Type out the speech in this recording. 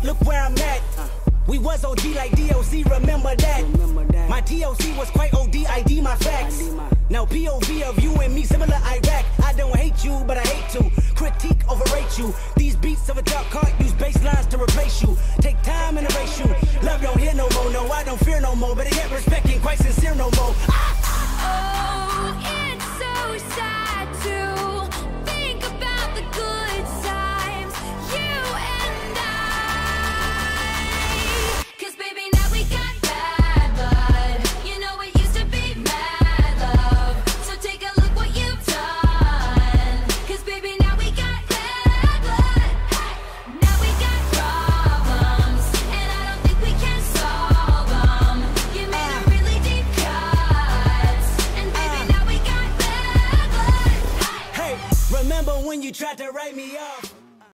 look where I'm at. We was OG like DOC, remember that. My TOC was quite OD, ID my facts. Now POV of you and me, similar Iraq. I don't hate you, but I hate to critique, overrate you. These beats of a dark cart use bass lines to replace you. Take time and erase you. Love don't hear no more, no, I don't fear no more. But I get respect ain't quite sincere no more.